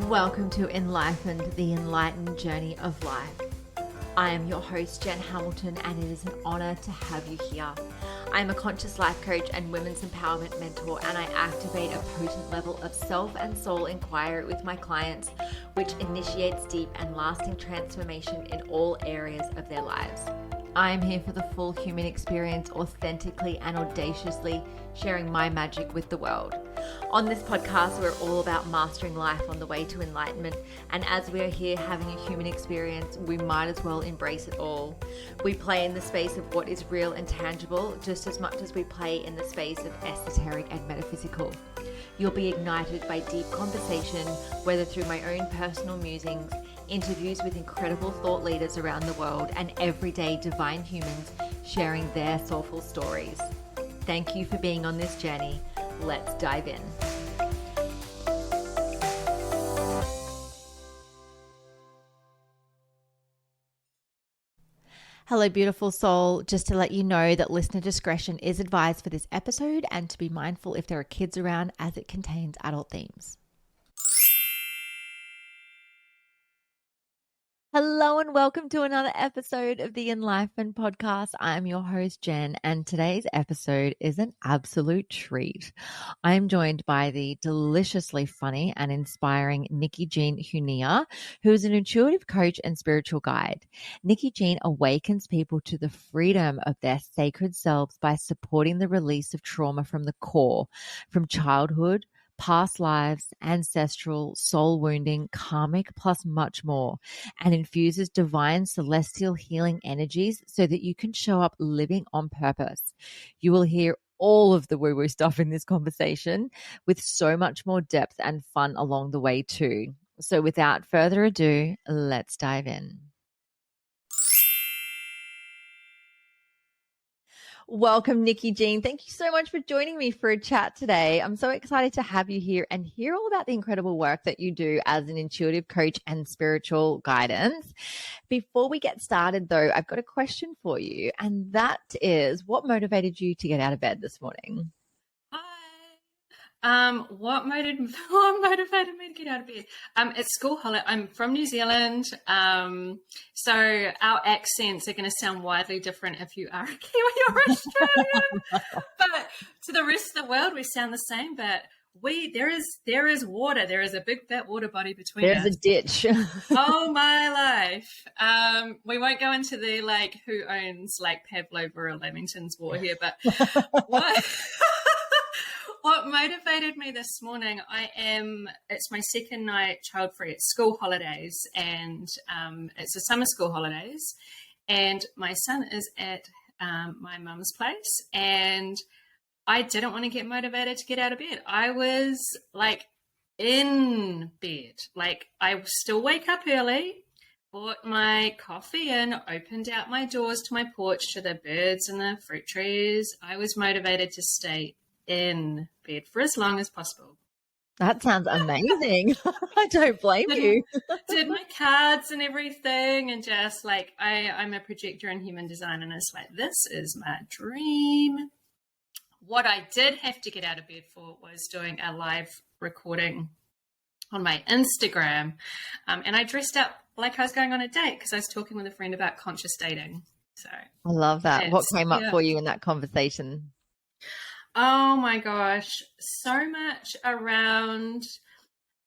Welcome to Enlightened, the enlightened journey of life. I am your host, Jen Hamilton, and it is an honor to have you here. I am a conscious life coach and women's empowerment mentor, and I activate a potent level of self and soul inquiry with my clients, which initiates deep and lasting transformation in all areas of their lives. I am here for the full human experience, authentically and audaciously sharing my magic with the world. On this podcast, we're all about mastering life on the way to enlightenment. And as we are here having a human experience, we might as well embrace it all. We play in the space of what is real and tangible, just as much as we play in the space of esoteric and metaphysical. You'll be ignited by deep conversation, whether through my own personal musings, interviews with incredible thought leaders around the world, and everyday divine humans sharing their soulful stories. Thank you for being on this journey. Let's dive in. Hello, beautiful soul. Just to let you know that listener discretion is advised for this episode and to be mindful if there are kids around, as it contains adult themes. Hello and welcome to another episode of the Enlightenment Podcast. I'm your host, Jen, and today's episode is an absolute treat. I'm joined by the deliciously funny and inspiring Nickie-Jean Hunia, who is an intuitive coach and spiritual guide. Nickie-Jean awakens people to the freedom of their sacred selves by supporting the release of trauma from the core, from childhood, past lives, ancestral, soul wounding, karmic, plus much more, and infuses divine celestial healing energies so that you can show up living on purpose. You will hear all of the woo-woo stuff in this conversation with so much more depth and fun along the way too. So without further ado, let's dive in. Welcome, Nickie-Jean. Thank you so much for joining me for a chat today. I'm so excited to have you here and hear all about the incredible work that you do as an intuitive coach and spiritual guidance. Before we get started, though, I've got a question for you, and that is, what motivated you to get out of bed this morning? What motivated me to get out of bed? It's school holiday. I'm from New Zealand, so our accents are going to sound widely different if you are a Kiwi or Australian. But to the rest of the world, we sound the same. But there is water. There is a big fat water body between us. There's a ditch. Oh my life. We won't go into the who owns Pavlova or Lamington's war here, but what? What motivated me this morning, it's my second night child-free. It's school holidays, and it's the summer school holidays, and my son is at my mum's place, and I didn't want to get motivated to get out of bed. I was in bed. I still wake up early, bought my coffee and opened out my doors to my porch to the birds and the fruit trees. I was motivated to stay in bed for as long as possible. That sounds amazing. I don't blame you. Did my cards and everything, and just I'm a projector in human design, and it's this is my dream. What I did have to get out of bed for was doing a live recording on my Instagram, and I dressed up like I was going on a date because I was talking with a friend about conscious dating. So I love that. What came up for you in that conversation? Oh my gosh, so much around.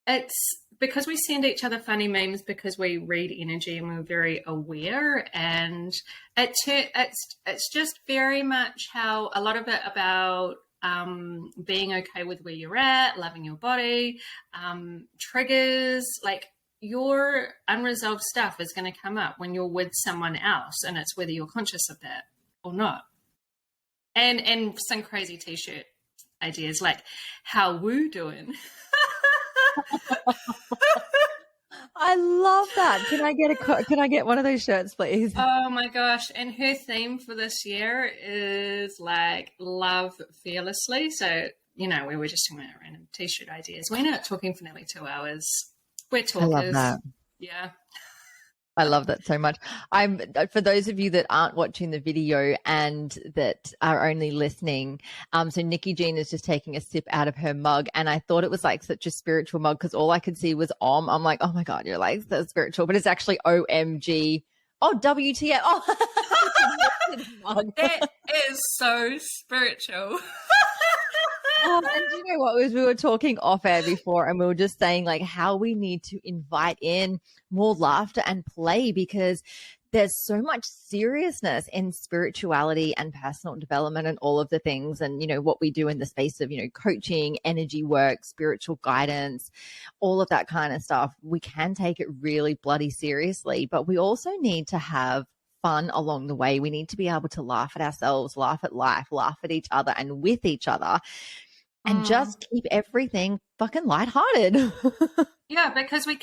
It's because we send each other funny memes because we read energy and we're very aware, and it's just very much how a lot of it about being okay with where you're at, loving your body, triggers, your unresolved stuff is going to come up when you're with someone else, and it's whether you're conscious of that or not. And some crazy t-shirt ideas how woo doing. I love that. Can I get one of those shirts, please? Oh my gosh. And her theme for this year is love fearlessly. So, we were just talking about random t-shirt ideas. We're not talking for nearly 2 hours. We're talkers. I love that. Yeah. I love that so much. I'm for those of you that aren't watching the video and that are only listening. So Nickie-Jean is just taking a sip out of her mug, and I thought it was like such a spiritual mug because all I could see was Om. I'm like, oh my god, you're like so spiritual, but it's actually OMG. Oh, WTF. Oh, mug. That is so spiritual. Oh, and do you know what was we were talking off air before, and we were just saying like how we need to invite in more laughter and play because there's so much seriousness in spirituality and personal development and all of the things and what we do in the space of coaching, energy work, spiritual guidance, all of that kind of stuff. We can take it really bloody seriously, but we also need to have fun along the way. We need to be able to laugh at ourselves, laugh at life, laugh at each other and with each other. And just keep everything fucking lighthearted. Yeah, because we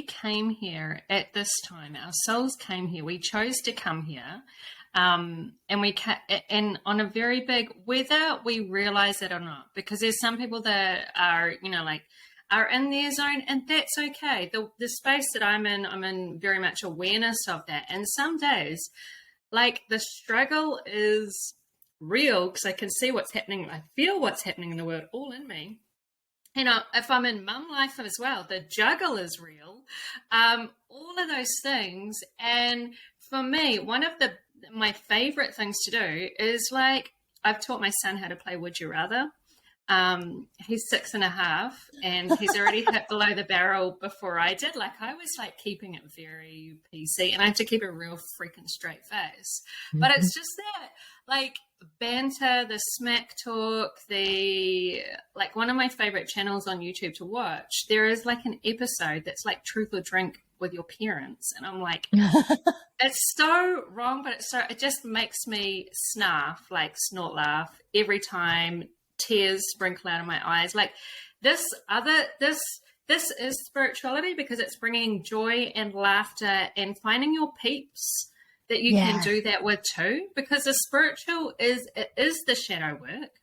came here at this time. Our souls came here. We chose to come here. And and on a very big, whether we realize it or not, because there's some people that are, are in their zone, and that's okay. The space that I'm in very much awareness of that. And some days, like the struggle is real because I can see what's happening. I feel what's happening in the world all in me. If I'm in mum life as well, the juggle is real. All of those things. And for me, one of my favorite things to do is I've taught my son how to play Would You Rather. He's 6.5 and he's already hit below the barrel before I did. I was keeping it very PC and I had to keep a real freaking straight face. Mm-hmm. But it's just that banter, the smack talk, one of my favorite channels on YouTube to watch, there is an episode that's Truth or Drink with your parents. And I'm it's so wrong, but it just makes me snort laugh every time. Tears sprinkle out of my eyes. This is spirituality because it's bringing joy and laughter and finding your peeps that you can do that with too. Because the spiritual is the shadow work.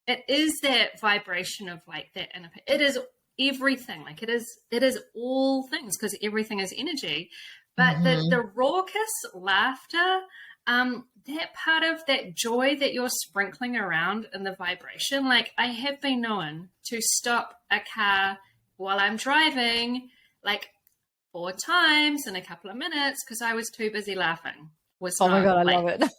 It is that vibration of that inner. It is everything. It is all things because everything is energy. But the raucous laughter. That part of that joy that you're sprinkling around in the vibration, I have been known to stop a car while I'm driving 4 times in a couple of minutes because I was too busy laughing. Oh my God, I love it. When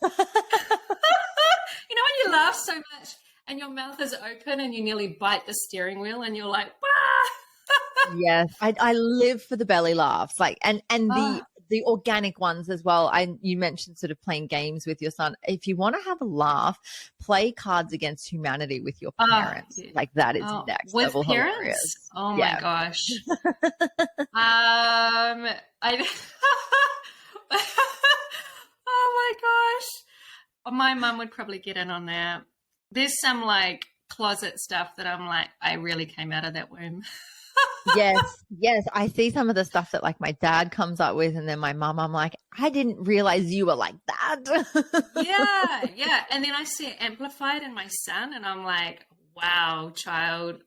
you laugh so much and your mouth is open and you nearly bite the steering wheel and you're like, ah! Yes, I live for the belly laughs, and the organic ones as well. You mentioned sort of playing games with your son. If you want to have a laugh, play Cards Against Humanity with your parents. That is next with level parents? hilarious. Oh my gosh. Oh my gosh. My mum would probably get in on that. There's some closet stuff that I'm I really came out of that womb. Yes. I see some of the stuff that my dad comes up with, and then my mum, I'm like, I didn't realize you were like that. Yeah. And then I see it amplified in my son, and I'm like, wow, child,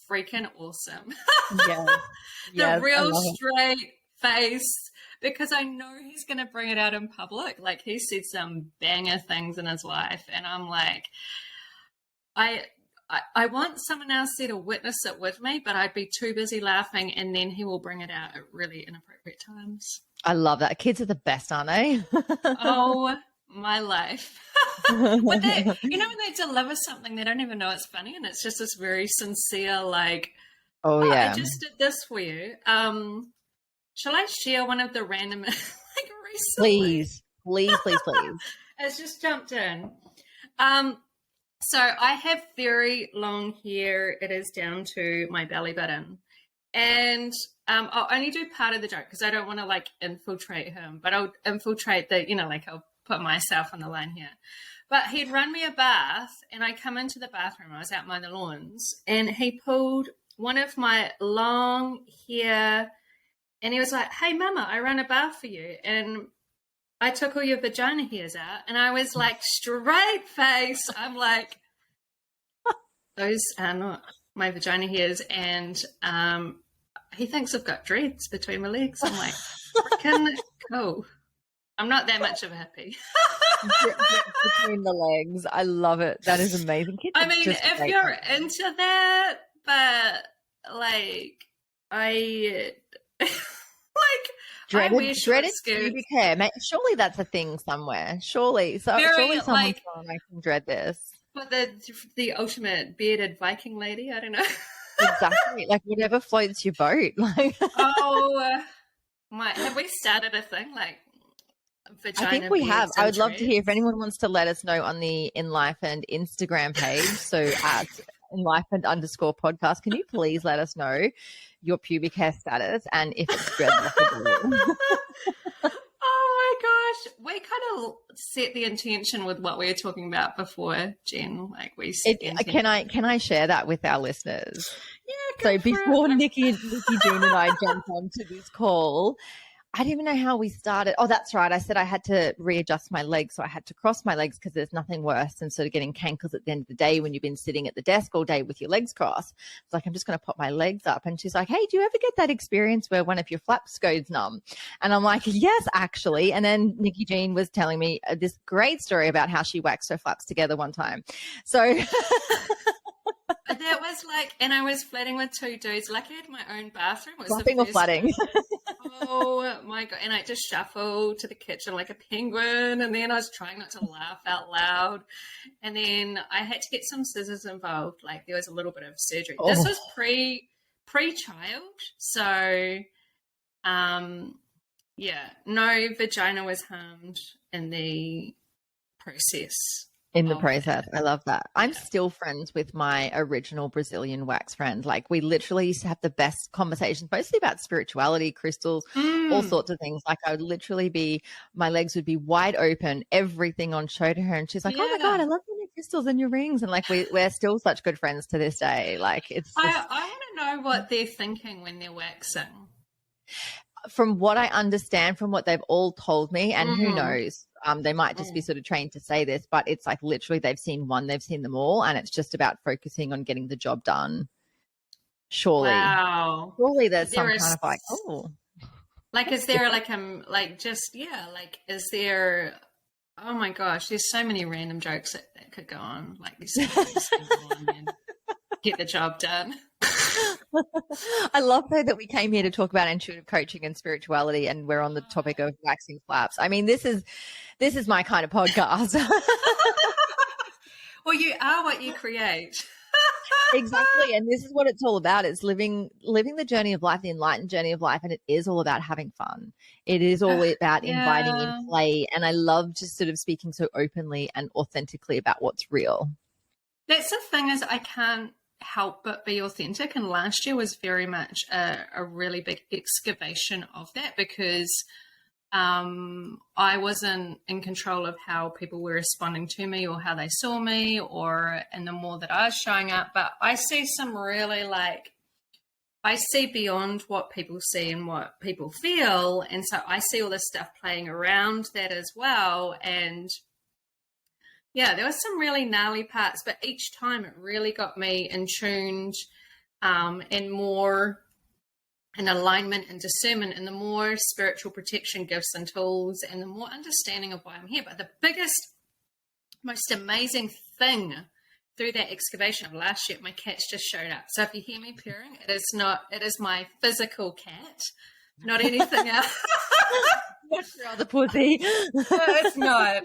freaking awesome. The real straight face, because I know he's going to bring it out in public. He said some banger things in his life, and I'm like, I want someone else there to witness it with me, but I'd be too busy laughing, and then he will bring it out at really inappropriate times. I love that. Kids are the best, aren't they? Oh, my life. When they deliver something, they don't even know it's funny, and it's just this very sincere, oh yeah, I just did this for you. Shall I share one of the random, recently? Please. It's just jumped in. So I have very long hair. It is down to my belly button. And I'll only do part of the joke because I don't want to infiltrate him, but I'll infiltrate I'll put myself on the line here. But he'd run me a bath and I come into the bathroom. I was out mowing the lawns and he pulled one of my long hair and he was like, hey, mama, I ran a bath for you. And I took all your vagina hairs out and I was straight face. I'm like, those are not my vagina hairs. And he thinks I've got dreads between my legs. I'm like, freaking cool. I'm not that much of a hippie. Between the legs. I love it. That is amazing. Kids I are mean, just if great. you're into that, but like, I like I wear short dreaded skirts. pubic hair. Surely that's a thing somewhere. Surely someone's Like, gone, I can dread this. but the ultimate bearded Viking lady. I don't know. Exactly. Like whatever floats your boat. Like have we started a thing like vagina? I think we have. I would love to dreads? hear if anyone wants to let us know on the Enlightened Instagram page. So at Enlightened_podcast, can you please let us know your pubic hair status and if it's dreadlockable? Oh my gosh. We kind of set the intention with what we were talking about before, Jen. Like we set the intention. Can I share that with our listeners? Yeah, so before Nickie-Jean and I jumped onto this call, I didn't even know how we started. Oh, that's right. I said I had to readjust my legs. So I had to cross my legs because there's nothing worse than sort of getting cankles at the end of the day when you've been sitting at the desk all day with your legs crossed. It's like, I'm just going to pop my legs up. And she's like, hey, do you ever get that experience where one of your flaps goes numb? And I'm like, yes, actually. And then Nickie-Jean was telling me this great story about how she waxed her flaps together one time. So... That was like, and I was flirting with two dudes. Like I had my own bathroom. Flapping or flooding? Oh my God. And I just shuffled to the kitchen like a penguin. And then I was trying not to laugh out loud. And then I had to get some scissors involved. Like there was a little bit of surgery. Oh. This was pre-child. So, yeah, no vagina was harmed in the process. I love that. I'm still friends with my original Brazilian wax friend. Like we literally used to have the best conversations, mostly about spirituality, crystals, all sorts of things. Like I would literally my legs would be wide open, everything on show to her. And she's like, oh my God, I love your crystals and your rings. And like, we're still such good friends to this day. Like it's just... I want to know what they're thinking when they're waxing. From what I understand, from what they've all told me, and who knows, they might just be sort of trained to say this, but it's like literally they've seen them all, and it's just about focusing on getting the job done. Surely. Wow. Surely there's some kind of like, like, is there like, is there, oh my gosh, there's so many random jokes that could go on. Like, you say, get the job done. I love though that we came here to talk about intuitive coaching and spirituality, and we're on the topic of waxing flaps. I mean, this is my kind of podcast. Well, you are what you create. Exactly, and this is what it's all about. It's living the journey of life, the enlightened journey of life, and it is all about having fun. It is all about inviting in play, and I love just sort of speaking so openly and authentically about what's real. That's the thing, is I can't help but be authentic, and last year was very much a really big excavation of that, because I wasn't in control of how people were responding to me or how they saw me, and the more that I was showing up. But I see some really I see beyond what people see and what people feel, and so I see all this stuff playing around that as well. And yeah, there were some really gnarly parts, but each time it really got me in tuned and more in alignment and discernment, and the more spiritual protection gifts and tools, and the more understanding of why I'm here. But the biggest, most amazing thing through that excavation of last year, my cats just showed up. So if you hear me purring, it is my physical cat, not anything else. What's your other pussy? No, it's not.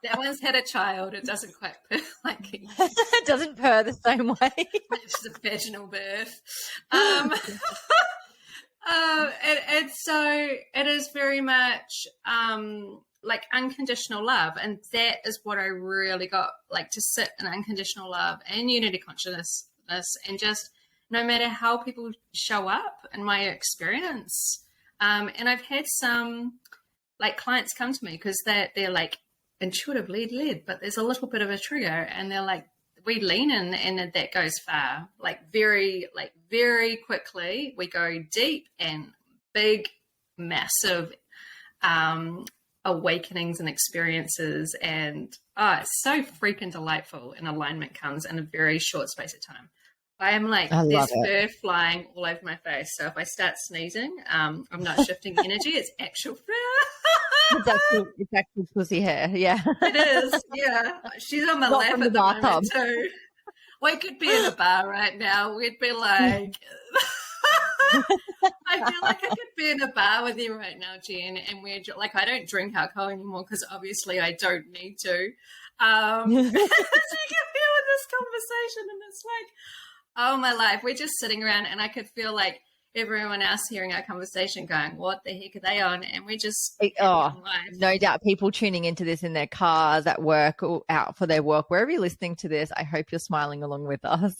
That one's had a child. It doesn't quite purr like it. It doesn't purr the same way. It's a vaginal birth. And so it is very much like unconditional love, and that is what I really got, like, to sit in unconditional love and unity consciousness, and just no matter how people show up in my experience. And I've had some like clients come to me because they're like intuitive led, but there's a little bit of a trigger, and they're like, we lean in, and that goes far, very quickly. We go deep and big, massive awakenings and experiences, and it's so freaking delightful, and alignment comes in a very short space of time. I am like, I love there's it. fur flying all over my face. So if I start sneezing, I'm not shifting energy. It's actual fur. It's actual pussy hair. Yeah. It is. Yeah. She's on my Not lap from the at the moment bathtub. too. We could be in a bar right now. We'd be like, I feel like I could be in a bar with you right now, Jen, and we're like, I don't drink alcohol anymore because obviously I don't need to. So you can feel in this conversation, and it's like, oh my life, we're just sitting around, and I could feel like everyone else hearing our conversation going, what the heck are they on? And we're just Oh, on life. no doubt people tuning into this in their cars, at work, or out for their work, wherever you're listening to this, I hope you're smiling along with us.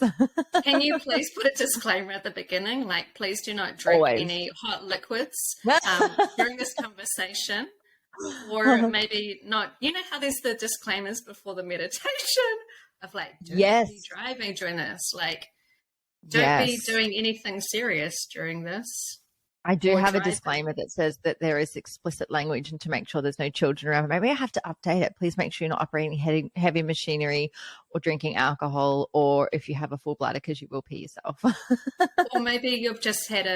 Can you please put a disclaimer at the beginning? Like, please do not drink Always. any hot liquids during this conversation. Or maybe not. You know how there's the disclaimers before the meditation of like, don't be driving during this. Like, don't be doing anything serious during this. I do have a disclaimer that says that there is explicit language and to make sure there's no children around. Maybe I have to update it. Please make sure you're not operating heavy machinery or drinking alcohol, or if you have a full bladder, because you will pee yourself. Or maybe you've just had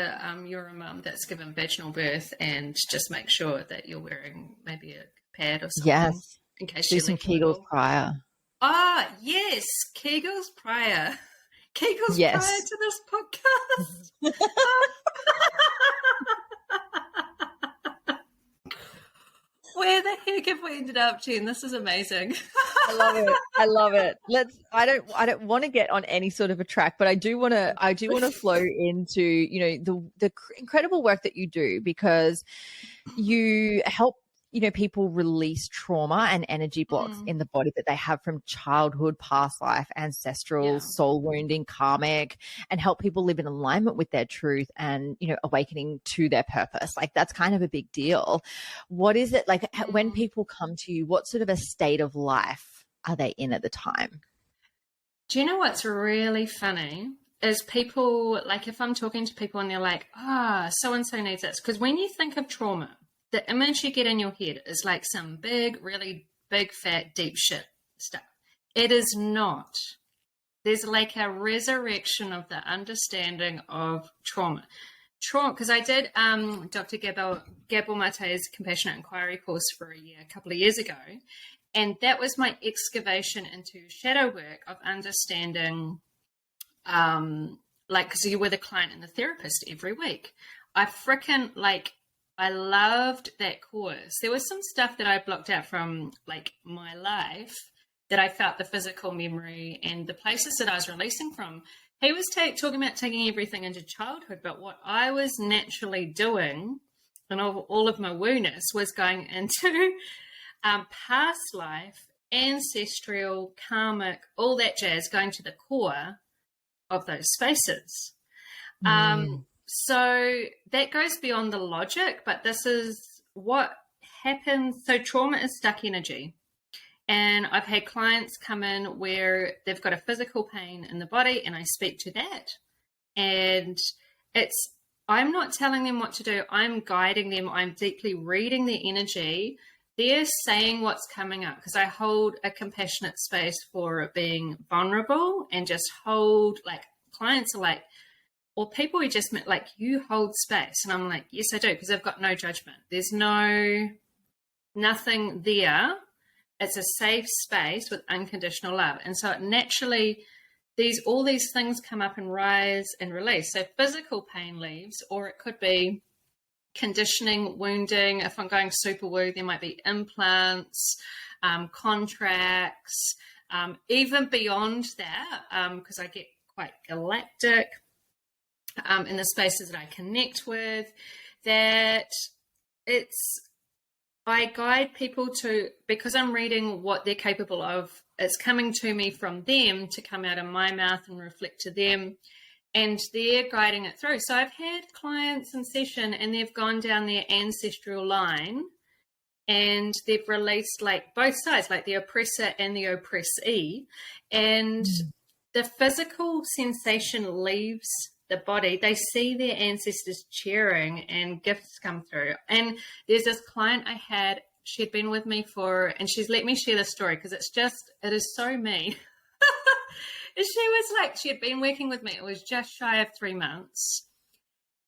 you're a mum that's given vaginal birth, and just make sure that you're wearing maybe a pad or something. Yes. In case do you some Kegels prior. Ah, yes. Kegels prior. Kegels prior to this podcast. Where the heck have we ended up, Jen? This is amazing. I love it. I love it. I don't want to get on any sort of a track, but I do want to flow into, the incredible work that you do, because you help people release trauma and energy blocks in the body that they have from childhood, past life, ancestral, soul wounding, karmic, and help people live in alignment with their truth and, awakening to their purpose. Like, that's kind of a big deal. What is it like when people come to you? What sort of a state of life are they in at the time? Do you know what's really funny? Is people, like, if I'm talking to people and they're like, so-and-so needs this. Because when you think of trauma, the image you get in your head is like some big, really big, fat, deep shit stuff. It is not. There's like a resurrection of the understanding of trauma. Trauma, because I did Dr. Gabor Mate's Compassionate Inquiry course for a couple of years ago, and that was my excavation into shadow work of understanding, because you were the client and the therapist every week. I loved that course. There was some stuff that I blocked out from like my life that I felt the physical memory and the places that I was releasing from. He was talking about taking everything into childhood, but what I was naturally doing and all of my woundness was going into past life, ancestral, karmic, all that jazz, going to the core of those spaces. So that goes beyond the logic, but this is what happens. So trauma is stuck energy. And I've had clients come in where they've got a physical pain in the body, and I speak to that. And I'm not telling them what to do. I'm guiding them. I'm deeply reading their energy. They're saying what's coming up, because I hold a compassionate space for being vulnerable and just hold, like, clients are like, or people we just met, like, you hold space. And I'm like, yes, I do, because I've got no judgment. There's nothing there. It's a safe space with unconditional love. And so it naturally, all these things come up and rise and release. So physical pain leaves, or it could be conditioning, wounding. If I'm going super woo, there might be implants, contracts, even beyond that, because I get quite galactic. In the spaces that I connect with, that I guide people to, because I'm reading what they're capable of, it's coming to me from them to come out of my mouth and reflect to them, and they're guiding it through. So I've had clients in session and they've gone down their ancestral line and they've released like both sides, like the oppressor and the oppressee, and the physical sensation leaves the body. They see their ancestors cheering and gifts come through. And there's this client I had, she'd been with me and she's let me share this story because it is so me. was like, she had been working with me. It was just shy of 3 months.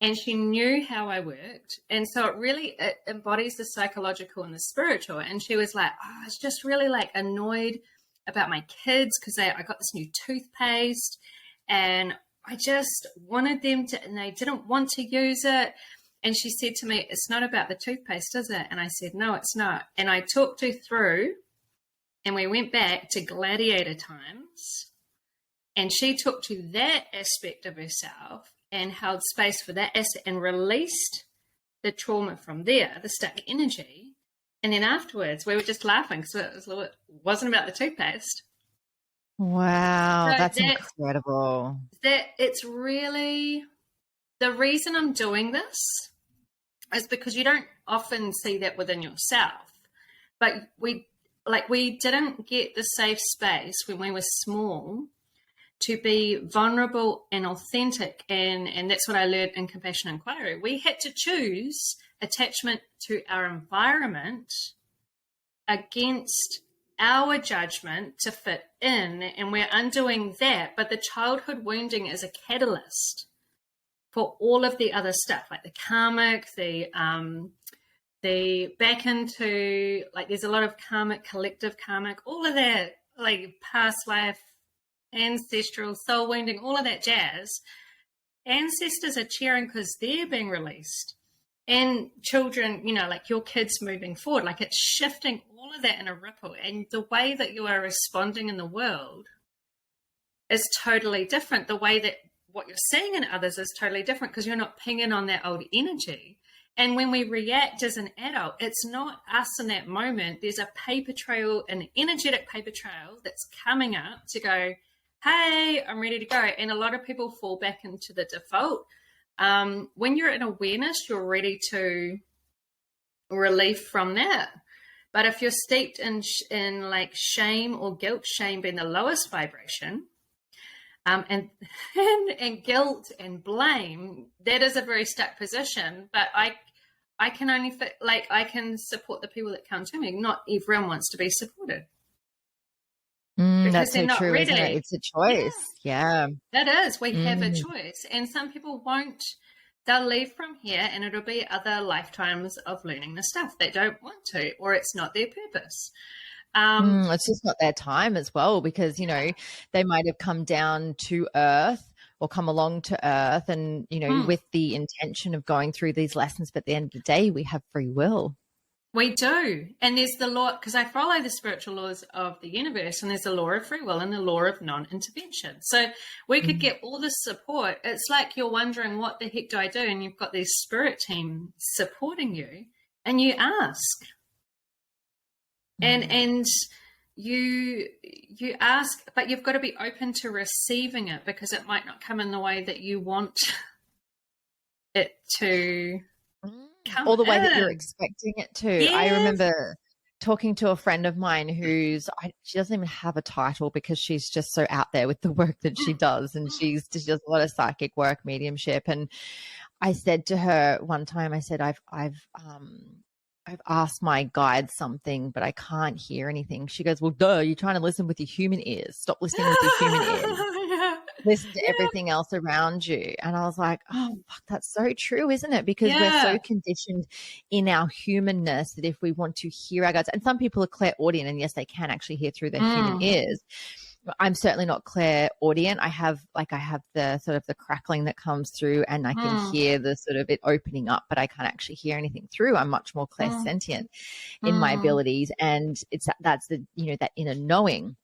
And she knew how I worked. And so it embodies the psychological and the spiritual. And she was like, I was just really like annoyed about my kids because I got this new toothpaste and I just wanted them to, and they didn't want to use it. And she said to me, it's not about the toothpaste, is it? And I said, no, it's not. And I talked her through, and we went back to gladiator times. And she took to that aspect of herself and held space for that asset and released the trauma from there, the stuck energy. And then afterwards, we were just laughing because it wasn't about the toothpaste. Wow, So that's incredible. That it's really, the reason I'm doing this is because you don't often see that within yourself. But we didn't get the safe space when we were small to be vulnerable and authentic. And that's what I learned in Compassion Inquiry. We had to choose attachment to our environment against our judgment to fit in, and we're undoing that. But the childhood wounding is a catalyst for all of the other stuff, like the karmic, the back into, like, there's a lot of karmic, collective karmic, all of that, like past life, ancestral, soul wounding, all of that jazz. Ancestors are cheering because they're being released. And children, like your kids moving forward, like it's shifting all of that in a ripple. And the way that you are responding in the world is totally different. The way that what you're seeing in others is totally different because you're not pinging on that old energy. And when we react as an adult, it's not us in that moment. There's a paper trail, an energetic paper trail that's coming up to go, hey, I'm ready to go. And a lot of people fall back into the default. When you're in awareness, you're ready to relief from that. But if you're steeped in like shame or guilt, shame being the lowest vibration, and guilt and blame, that is a very stuck position. But I can only I can support the people that come to me. Not everyone wants to be supported. That's so true, isn't it? It's a choice. Yeah. That is. We have a choice. And some people won't. They'll leave from here and it'll be other lifetimes of learning the stuff. They don't want to, or it's not their purpose. It's just not their time as well, because, they might have come down to earth or come along to earth and, with the intention of going through these lessons. But at the end of the day, we have free will. We do. And there's the law, because I follow the spiritual laws of the universe, and there's the law of free will and the law of non-intervention. So we could get all this support. It's like you're wondering, what the heck do I do? And you've got this spirit team supporting you, and you ask. And you ask, but you've got to be open to receiving it, because it might not come in the way that you want it to come or the way in. that you're expecting it to. Yes. I remember talking to a friend of mine she doesn't even have a title because she's just so out there with the work that she does, and she does a lot of psychic work, mediumship. And I said to her one time, I said, I've asked my guide something, but I can't hear anything. She goes, well, duh, you're trying to listen with your human ears. Stop listening with your human ears. Listen to everything else around you. And I was like, oh, fuck, that's so true, isn't it? Because we're so conditioned in our humanness that if we want to hear our guides, and some people are clairaudient, and yes, they can actually hear through their human ears. I'm certainly not clairaudient. I have the sort of the crackling that comes through, and I can hear the sort of it opening up, but I can't actually hear anything through. I'm much more clairsentient in my abilities, and that's the that inner knowing.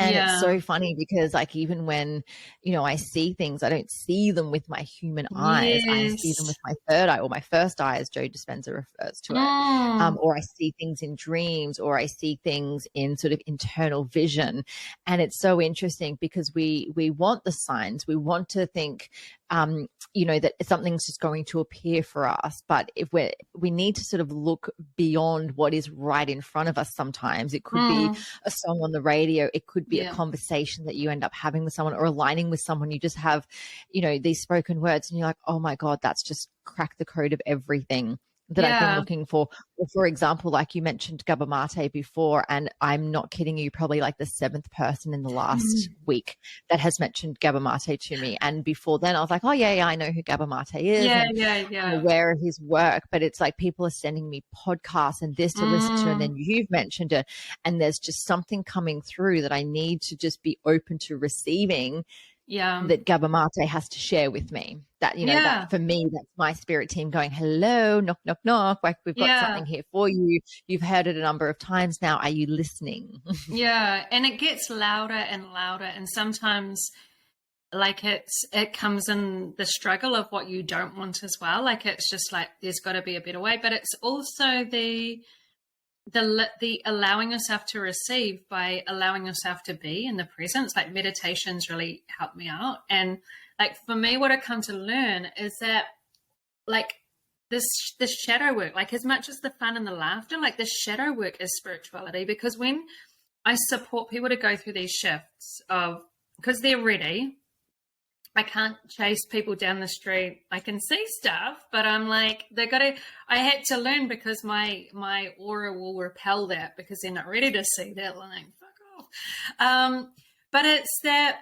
And it's so funny because, like, even when, I see things, I don't see them with my human eyes. I see them with my third eye, or my first eye, as Joe Dispenza refers to it. Or I see things in dreams, or I see things in sort of internal vision. And it's so interesting because we want the signs. We want to think, that something's just going to appear for us. But if we need to sort of look beyond what is right in front of us sometimes. It could be a song on the radio. It could be a conversation that you end up having with someone, or aligning with someone. You just have, these spoken words, and you're like, oh my God, that's just cracked the code of everything that I've been looking for. Or for example, like you mentioned Gabba Mate before, and I'm not kidding you, probably like the 7th person in the last week that has mentioned Gabba Mate to me. And before then I was like, oh yeah, I know who Gabba Mate is. I'm aware of his work, but it's like people are sending me podcasts and this to listen to, and then you've mentioned it. And there's just something coming through that I need to just be open to receiving that Gabba Mate has to share with me. That, you know, that for me, that's my spirit team going, hello, knock, knock, knock. Like, we've got something here for you. You've heard it a number of times now. Are you listening? And it gets louder and louder. And sometimes like it comes in the struggle of what you don't want as well. Like, it's just like, there's got to be a better way, but it's also the allowing yourself to receive by allowing yourself to be in the presence. Like, meditations really help me out. And like, for me, what I come to learn is that like this shadow work, like as much as the fun and the laughter, like the shadow work is spirituality. Because when I support people to go through these shifts of, because they're ready, I can't chase people down the street. I can see stuff, but I'm like, I had to learn, because my aura will repel that because they're not ready to see that. Like, fuck off. But it's that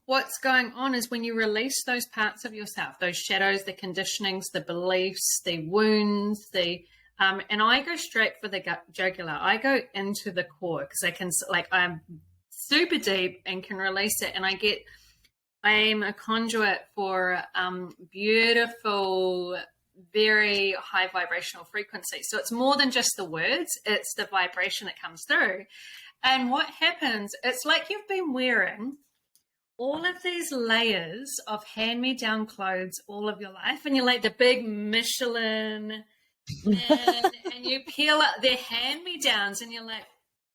what's going on is when you release those parts of yourself, those shadows, the conditionings, the beliefs, the wounds, and I go straight for the jugular. I go into the core because I'm super deep and can release it. And I'm a conduit for beautiful, very high vibrational frequency. So it's more than just the words, it's the vibration that comes through. And what happens, it's like you've been wearing all of these layers of hand-me-down clothes all of your life, and you're like the big Michelin, and you peel up their hand-me-downs, and you're like,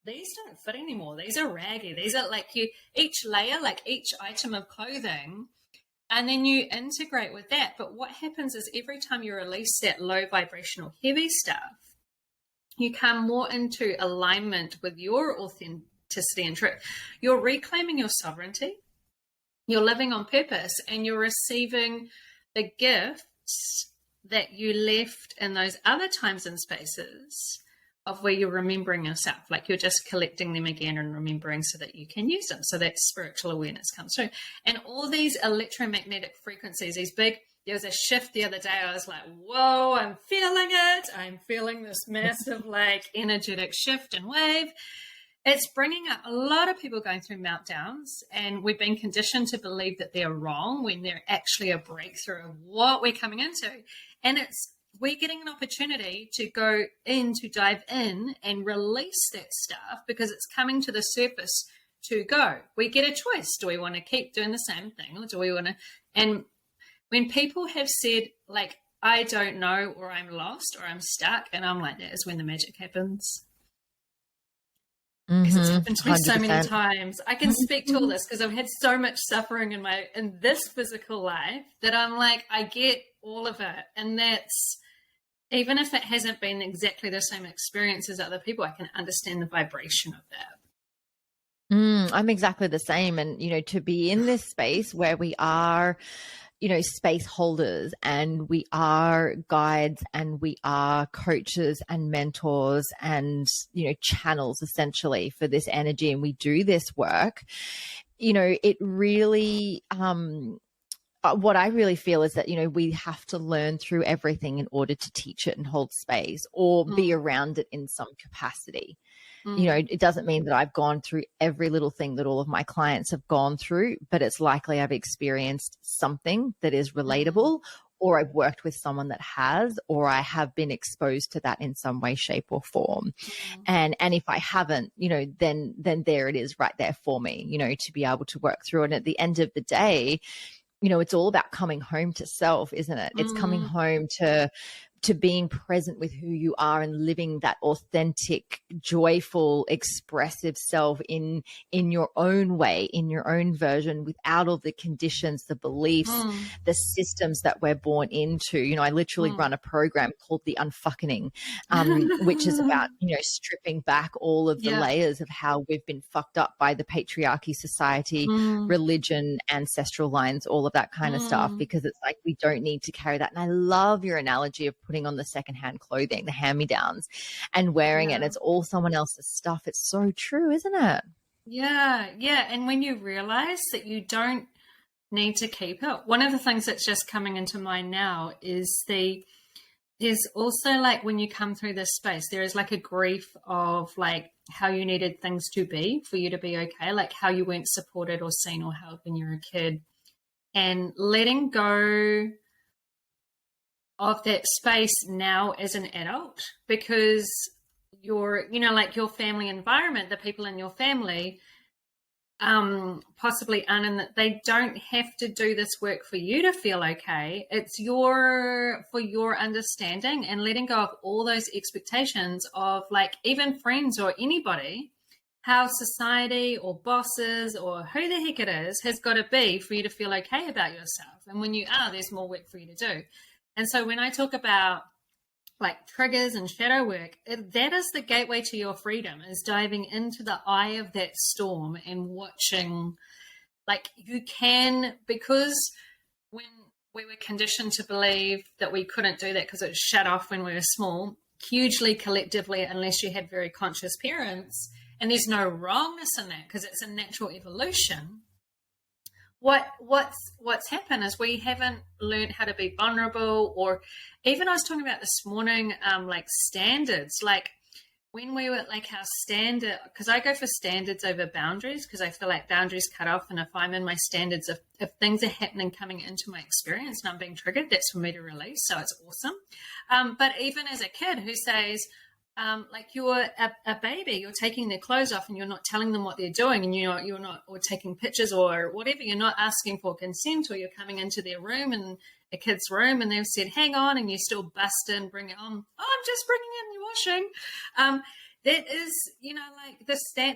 these don't fit anymore. These are raggy. These are like each layer, like each item of clothing, and then you integrate with that. But what happens is every time you release that low vibrational heavy stuff, you come more into alignment with your authenticity and truth. You're reclaiming your sovereignty. You're living on purpose, and you're receiving the gifts that you left in those other times and spaces of where you're remembering yourself. Like, you're just collecting them again and remembering so that you can use them. So that spiritual awareness comes through. And all these electromagnetic frequencies, there was a shift the other day. I was like, whoa, I'm feeling it. I'm feeling this massive like energetic shift and wave. It's bringing up a lot of people going through meltdowns, and we've been conditioned to believe that they're wrong when they're actually a breakthrough of what we're coming into. And we're getting an opportunity to dive in and release that stuff, because it's coming to the surface to go. We get a choice. Do we want to keep doing the same thing, or do we want to? And when people have said like, I don't know, or I'm lost, or I'm stuck, and I'm like, that is when the magic happens. Because it's happened to me 100%. So many times. I can speak to all this because I've had so much suffering in this physical life that I'm like, I get all of it. And that's, even if it hasn't been exactly the same experience as other people, I can understand the vibration of that. I'm exactly the same. And, you know, to be in this space where we are, you know, space holders, and we are guides, and we are coaches and mentors and, you know, channels essentially for this energy, and we do this work, you know, it really, what I really feel is that, you know, we have to learn through everything in order to teach it and hold space, or be around it in some capacity. You know, it doesn't mean that I've gone through every little thing that all of my clients have gone through, but it's likely I've experienced something that is relatable, or I've worked with someone that has, or I have been exposed to that in some way, shape, or form. And if I haven't, you know, then there it is right there for me, you know, to be able to work through. And at the end of the day, you know, it's all about coming home to self, isn't it? It's coming home to being present with who you are and living that authentic, joyful, expressive self in your own way, in your own version, without all the conditions, the beliefs, the systems that we're born into. You know, I literally run a program called The Unfucking, which is about, you know, stripping back all of the layers of how we've been fucked up by the patriarchy, society, religion, ancestral lines, all of that kind of stuff, because it's like, we don't need to carry that. And I love your analogy of putting putting on the secondhand clothing, the hand-me-downs, and wearing it. And it's all someone else's stuff. It's so true, isn't it? Yeah. And when you realize that you don't need to keep it, one of the things that's just coming into mind now is there's also like when you come through this space, there is like a grief of like how you needed things to be for you to be okay, like how you weren't supported or seen or held when you were a kid, and letting go of that space now as an adult, because your, you know, like your family environment, the people in your family possibly aren't in that, they don't have to do this work for you to feel okay. It's for your understanding and letting go of all those expectations of like even friends or anybody, how society or bosses or who the heck it is has got to be for you to feel okay about yourself. And when you are, there's more work for you to do. And so when I talk about like triggers and shadow work, that is the gateway to your freedom, is diving into the eye of that storm and watching, like you can, because when we were conditioned to believe that we couldn't do that because it was shut off when we were small, hugely collectively, unless you had very conscious parents, and there's no wrongness in that because it's a natural evolution. What's happened is we haven't learned how to be vulnerable, or even I was talking about this morning, like standards, like when we were like our standard, because I go for standards over boundaries, because I feel like boundaries cut off, and if I'm in my standards, if things are happening coming into my experience and I'm being triggered, that's for me to release. So it's awesome. But even as a kid who says, like you're a baby, you're taking their clothes off and you're not telling them what they're doing, and you're not, or taking pictures or whatever, you're not asking for consent, or you're coming into their room and a kid's room and they've said, hang on, and you still bust in, bring it on. Oh, I'm just bringing in the washing. That is, you know, like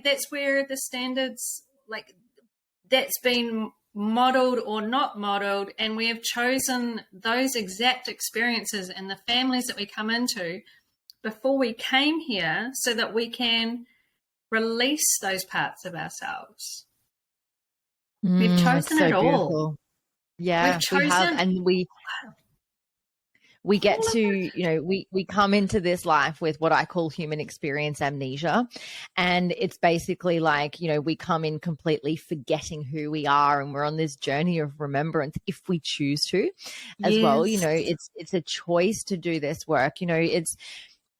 that's where the standards, like that's been modeled or not modeled. And we have chosen those exact experiences and the families that we come into before we came here so that we can release those parts of ourselves. We've chosen it all. Yeah, we have, and we get to, you know, we come into this life with what I call human experience amnesia. And it's basically like, you know, we come in completely forgetting who we are, and we're on this journey of remembrance if we choose to as well. You know, it's a choice to do this work. You know,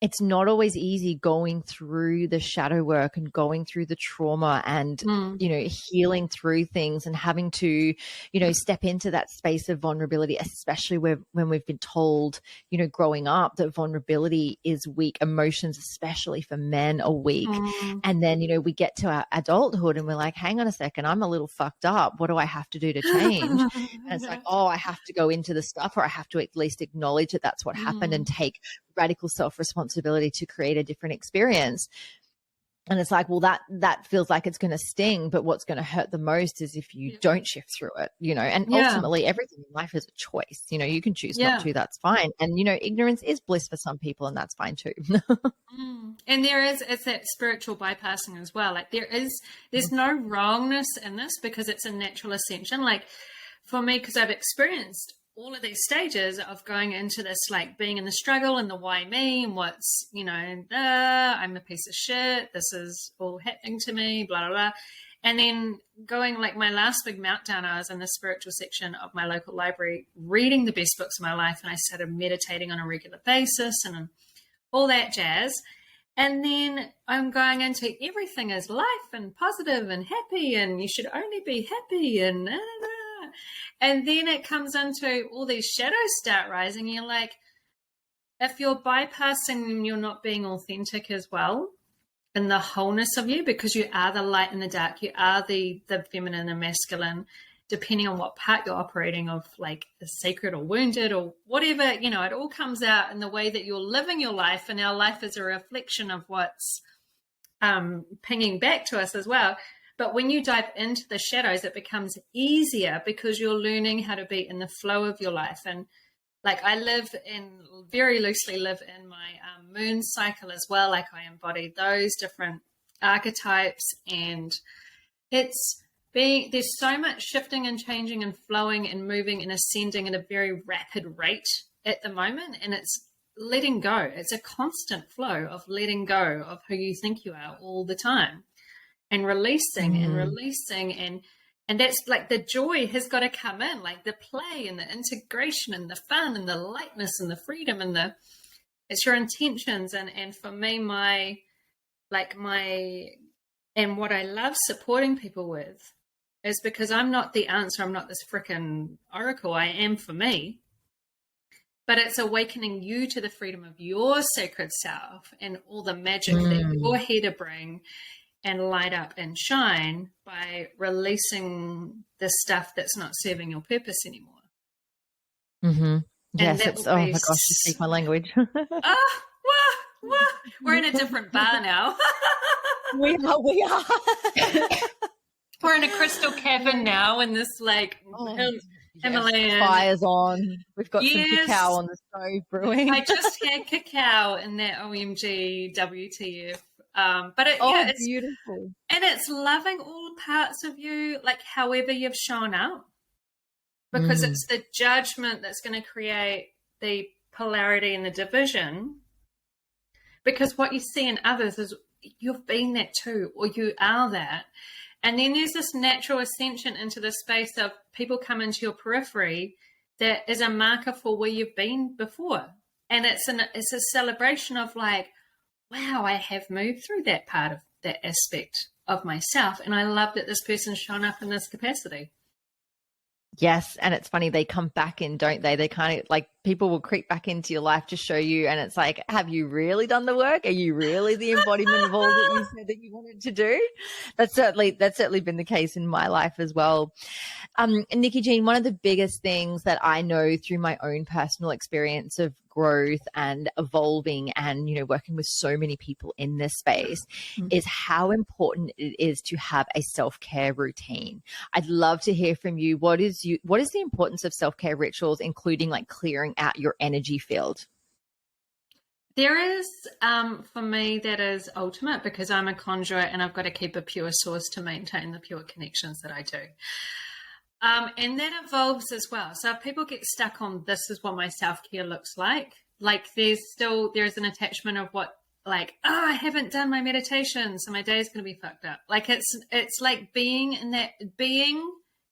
it's not always easy going through the shadow work and going through the trauma and, you know, healing through things and having to, you know, step into that space of vulnerability, especially when we've been told, you know, growing up that vulnerability is weak. Emotions, especially for men, are weak. And then, you know, we get to our adulthood and we're like, hang on a second, I'm a little fucked up. What do I have to do to change? And it's like, oh, I have to go into the stuff, or I have to at least acknowledge that that's what happened and take radical self-responsibility to create a different experience. And it's like, well, that feels like it's going to sting, but what's going to hurt the most is if you don't shift through it, you know. And ultimately everything in life is a choice. You know, you can choose not to, that's fine. And, you know, ignorance is bliss for some people, and that's fine too. And it's that spiritual bypassing as well. Like there's no wrongness in this, because it's a natural ascension. Like for me, because I've experienced all of these stages of going into this, like being in the struggle and the why me, and what's, you know, I'm a piece of shit, this is all happening to me, blah, blah, blah. And then going, like my last big meltdown, I was in the spiritual section of my local library, reading the best books of my life. And I started meditating on a regular basis and all that jazz. And then I'm going into everything is life and positive and happy, and you should only be happy and blah, blah, blah. And then it comes into all these shadows start rising. You're like, if you're bypassing and you're not being authentic as well in the wholeness of you, because you are the light and the dark, you are the feminine and masculine, depending on what part you're operating of, like the sacred or wounded or whatever, you know, it all comes out in the way that you're living your life. And our life is a reflection of what's pinging back to us as well. But when you dive into the shadows, it becomes easier because you're learning how to be in the flow of your life. And like I very loosely live in my moon cycle as well. Like I embody those different archetypes, and there's so much shifting and changing and flowing and moving and ascending at a very rapid rate at the moment. And it's letting go. It's a constant flow of letting go of who you think you are all the time, and releasing and releasing, and that's like the joy has got to come in, like the play and the integration and the fun and the lightness and the freedom and it's your intentions. And for me, and what I love supporting people with is because I'm not the answer. I'm not this freaking oracle. I am for me. But it's awakening you to the freedom of your sacred self and all the magic that you're here to bring and light up and shine by releasing the stuff that's not serving your purpose anymore. Mm-hmm. Yes, it's, oh my gosh, you speak my language. We're in a different bar now. We are. We're in a crystal cavern now in this like Himalayan. Fires on. We've got some cacao on the stove brewing. I just had cacao in that OMG WTF. But it's beautiful. And it's loving all parts of you, like however you've shown up. Because it's the judgment that's going to create the polarity and the division. Because what you see in others is you've been that too, or you are that. And then there's this natural ascension into the space of people come into your periphery that is a marker for where you've been before. And it's a celebration of like, wow, I have moved through that part of that aspect of myself. And I love that this person's shown up in this capacity. Yes. And it's funny, they come back in, don't they? They kind of like, people will creep back into your life to show you. And it's like, have you really done the work? Are you really the embodiment of all that you said that you wanted to do? That's certainly been the case in my life as well. Nickie-Jean, one of the biggest things that I know through my own personal experience of growth and evolving and, you know, working with so many people in this space is how important it is to have a self-care routine. I'd love to hear from you. What is the importance of self-care rituals, including like clearing out your energy field? There is, for me, that is ultimate because I'm a conduit and I've got to keep a pure source to maintain the pure connections that I do. And that evolves as well. So if people get stuck on this is what my self-care looks like there's an attachment of what, like, oh, I haven't done my meditation, so my day is going to be fucked up. Like it's like being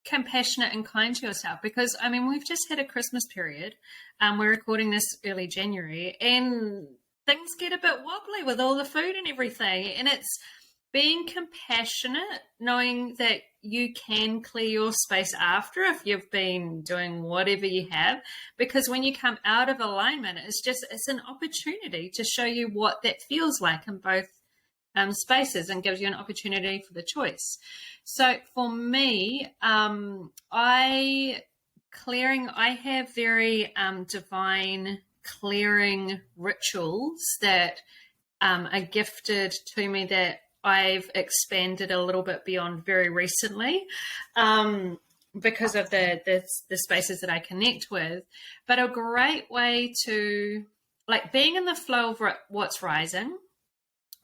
compassionate and kind to yourself, because I mean we've just had a Christmas period. We're recording this early January and things get a bit wobbly with all the food and everything, and it's being compassionate, knowing that you can clear your space after if you've been doing whatever you have, because when you come out of alignment, it's an opportunity to show you what that feels like in both spaces and gives you an opportunity for the choice. So for me, I have very divine clearing rituals that are gifted to me that I've expanded a little bit beyond very recently because of the spaces that I connect with. But a great way to, like, being in the flow of what's rising,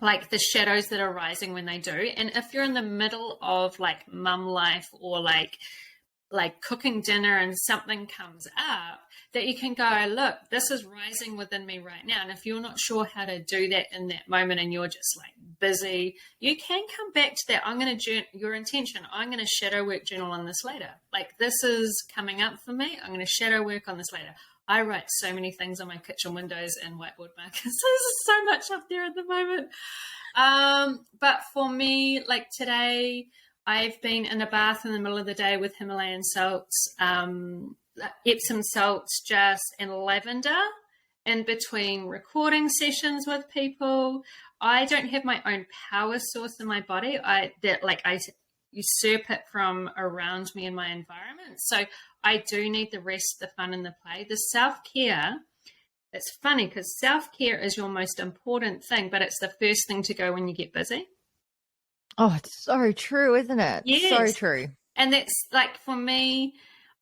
like the shadows that are rising when they do. And if you're in the middle of like mum life or like cooking dinner and something comes up, that you can go, look, this is rising within me right now. And if you're not sure how to do that in that moment and you're just like busy, you can come back to that. I'm going to your intention. I'm going to shadow work journal on this later. Like, this is coming up for me. I'm going to shadow work on this later. I write so many things on my kitchen windows and whiteboard markers. There's so much up there at the moment. But for me, like today, I've been in a bath in the middle of the day with Himalayan salts, Epsom salts, and lavender in between recording sessions with people. I don't have my own power source in my body. I usurp it from around me in my environment. So I do need the rest, the fun and the play. The self-care, it's funny because self-care is your most important thing, but it's the first thing to go when you get busy. Oh, it's so true, isn't it? Yes. So true. And that's like, for me,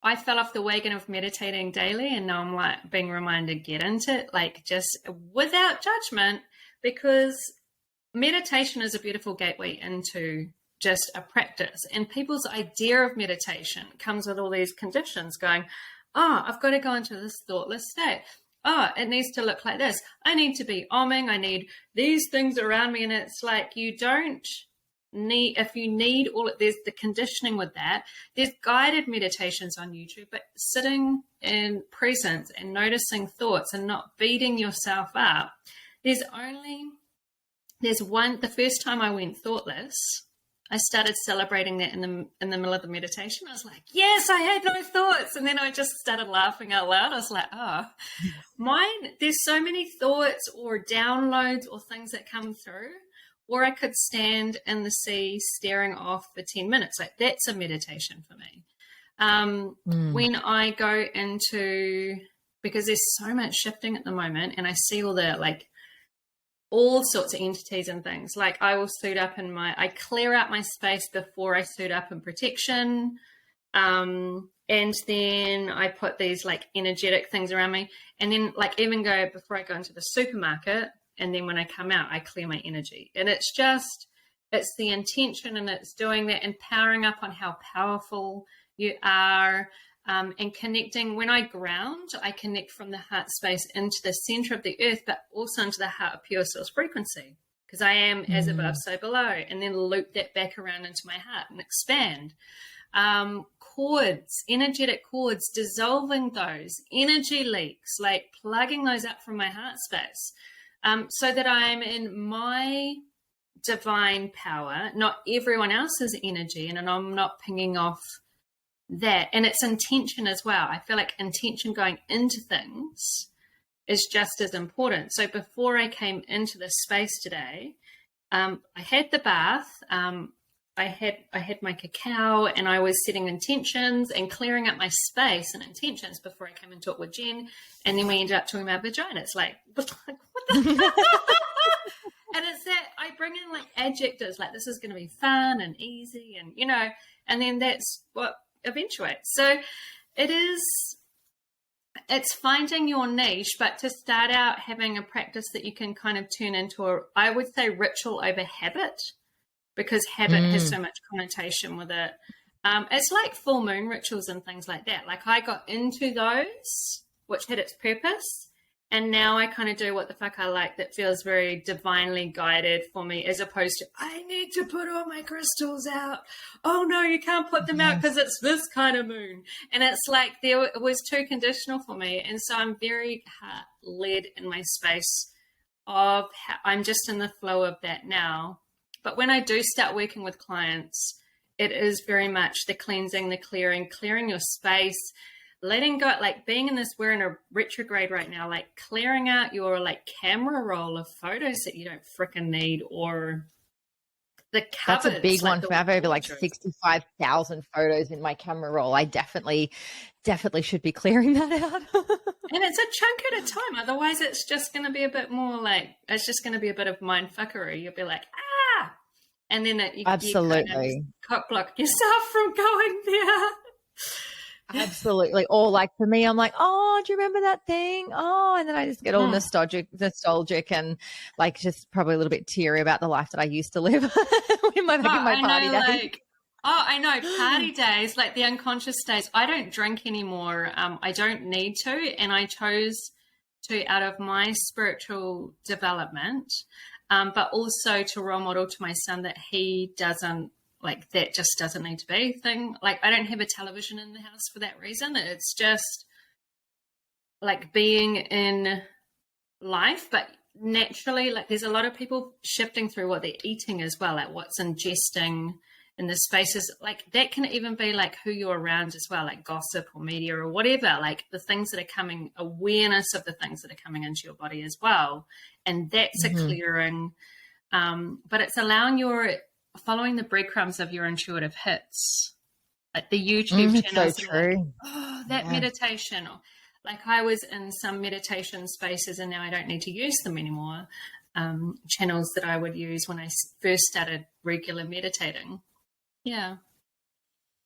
I fell off the wagon of meditating daily, and now I'm like being reminded, get into it, like just without judgment, because meditation is a beautiful gateway into just a practice. And people's idea of meditation comes with all these conditions going, oh, I've got to go into this thoughtless state. oh, it needs to look like this. I need to be omming. I need these things around me. And it's like, you don't need, if you need all, there's the conditioning with that. There's guided meditations on YouTube, but sitting in presence and noticing thoughts and not beating yourself up. The first time I went thoughtless, I started celebrating that in the middle of the meditation. I was like, yes, I had no thoughts. And then I just started laughing out loud. I was like, oh, there's so many thoughts or downloads or things that come through. Or I could stand in the sea staring off for 10 minutes. Like, that's a meditation for me. When I go into, because there's so much shifting at the moment, and I see all sorts of entities and things. Like, I will suit up I clear out my space before I suit up in protection. And then I put these like energetic things around me. And then like even before I go into the supermarket, and then when I come out, I clear my energy. And it's the intention, and it's doing that, empowering up on how powerful you are. And connecting. When I ground, I connect from the heart space into the center of the earth, but also into the heart of pure source frequency, because I am as above, so below, and then loop that back around into my heart and expand. Cords, energetic cords, dissolving those, energy leaks, like plugging those up from my heart space, so that I'm in my divine power, not everyone else's energy, and I'm not pinging off that. And it's intention as well. I feel like intention going into things is just as important. So before I came into this space today, I had the bath, I had my cacao, and I was setting intentions and clearing up my space and intentions before I came and talked with Jen. And then we ended up talking about vagina. It's like, what the and it's that I bring in like adjectives, like this is going to be fun and easy, and and then that's what eventuates. So it's finding your niche, but to start out having a practice that you can kind of turn into I would say ritual over habit, because habit has so much connotation with it. It's like full moon rituals and things like that. Like, I got into those, which had its purpose, and now I kind of do what the fuck I like, that feels very divinely guided for me, as opposed to, I need to put all my crystals out. Oh no, you can't put them out because it's this kind of moon. And it's like, it was too conditional for me. And so I'm very heart-led in my space of I'm just in the flow of that now. But when I do start working with clients, it is very much the cleansing, the clearing your space, letting go, like being in this, we're in a retrograde right now, like clearing out your like camera roll of photos that you don't freaking need, or the covers. That's a big like one for me. I have over like 65,000 photos in my camera roll. I definitely should be clearing that out. And it's a chunk at a time. Otherwise, it's just going to be a bit more like, it's just going to be a bit of mind fuckery. You'll be like, and then you kind of cock block yourself from going there. Absolutely. Or like for me, I'm like, oh, do you remember that thing? Oh, and then I just get all nostalgic and like just probably a little bit teary about the life that I used to live in my party days. I know, party days, like the unconscious days. I don't drink anymore. I don't need to, and I chose to out of my spiritual development, but also to role model to my son that he doesn't, like, that just doesn't need to be a thing. Like, I don't have a television in the house for that reason. It's just like being in life, but naturally, like there's a lot of people shifting through what they're eating as well, like what's ingesting in the spaces. Like that can even be like who you're around as well, like gossip or media or whatever, like the things that are coming, awareness of the things that are coming into your body as well. And that's a clearing, but it's allowing following the breadcrumbs of your intuitive hits, like the YouTube channels. So true. Like, oh, that meditation. Like I was in some meditation spaces and now I don't need to use them anymore. Channels that I would use when I first started regular meditating. Yeah.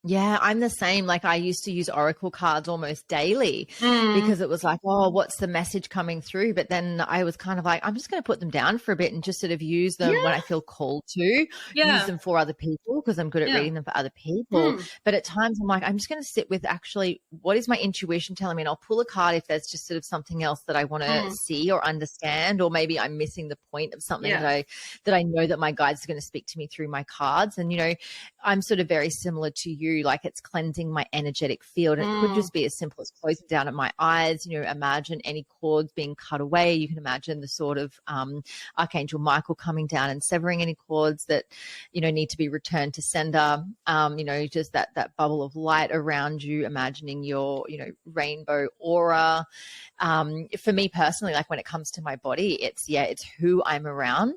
Yeah, I'm the same. Like I used to use oracle cards almost daily because it was like, oh, what's the message coming through? But then I was kind of like, I'm just going to put them down for a bit and just sort of use them when I feel called to use them for other people because I'm good at reading them for other people. But at times I'm like, I'm just going to sit with actually what is my intuition telling me? And I'll pull a card if there's just sort of something else that I want to see or understand, or maybe I'm missing the point of something that I know that my guides are going to speak to me through my cards. And, you know, I'm sort of very similar to you. Like it's cleansing my energetic field. And it could just be as simple as closing down at my eyes. You know, imagine any cords being cut away. You can imagine the sort of Archangel Michael coming down and severing any cords that, you know, need to be returned to sender. You know, just that bubble of light around you, imagining your, you know, rainbow aura. For me personally, like when it comes to my body, it's who I'm around.